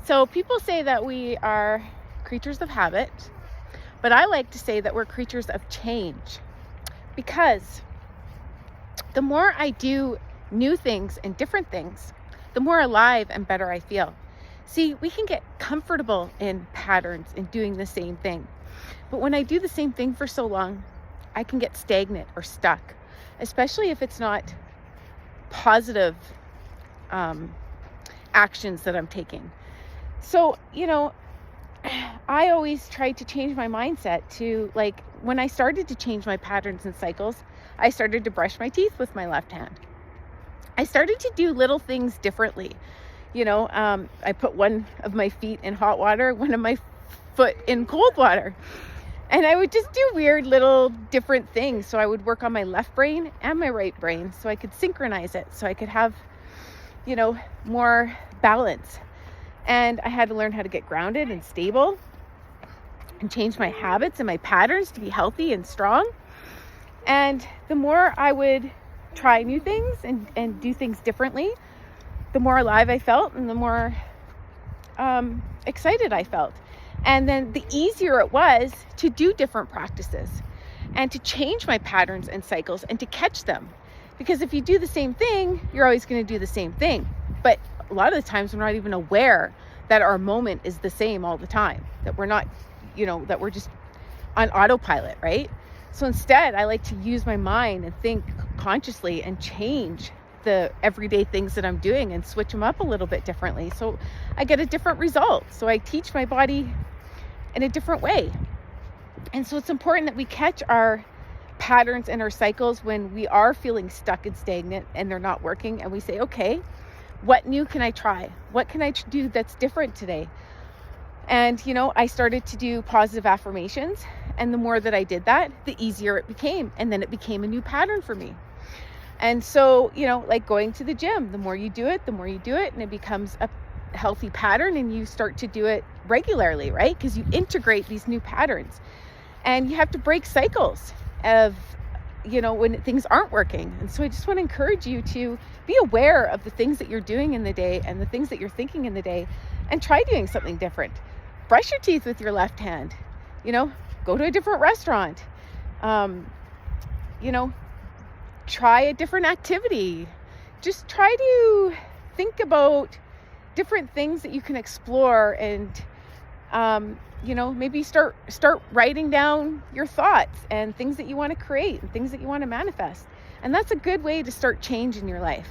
So people say that we are creatures of habit, but I like to say that we're creatures of change, because the more I do new things and different things, the more alive and better I feel. See, we can get comfortable in patterns and doing the same thing. But when I do the same thing for so long, I can get stagnant or stuck, especially if it's not positive actions that I'm taking. So, I always tried to change my mindset to, like, when I started to change my patterns and cycles, I started to brush my teeth with my left hand. I started to do little things differently. I put one of my feet in hot water, one of my foot in cold water. And I would just do weird little different things. So I would work on my left brain and my right brain so I could synchronize it, so I could have, more balance. And I had to learn how to get grounded and stable and change my habits and my patterns to be healthy and strong. And the more I would try new things and do things differently, the more alive I felt and the more excited I felt. And then the easier it was to do different practices and to change my patterns and cycles and to catch them. Because if you do the same thing, you're always going to do the same thing. But a lot of the times we're not even aware that our moment is the same all the time, that we're not, that we're just on autopilot, right? So instead, I like to use my mind and think consciously and change the everyday things that I'm doing and switch them up a little bit differently, so I get a different result. So I teach my body in a different way. And so it's important that we catch our patterns and our cycles when we are feeling stuck and stagnant and they're not working, and we say, okay, what new can I try? What can I do that's different today? And, I started to do positive affirmations, and the more that I did that, the easier it became. And then it became a new pattern for me. And so, like going to the gym, the more you do it, and it becomes a healthy pattern, and you start to do it regularly, right? Because you integrate these new patterns, and you have to break cycles of, when things aren't working. And so I just want to encourage you to be aware of the things that you're doing in the day and the things that you're thinking in the day, and try doing something different. Brush your teeth with your left hand, go to a different restaurant, try a different activity. Just try to think about different things that you can explore, and maybe start writing down your thoughts and things that you want to create and things that you want to manifest. And that's a good way to start change in your life.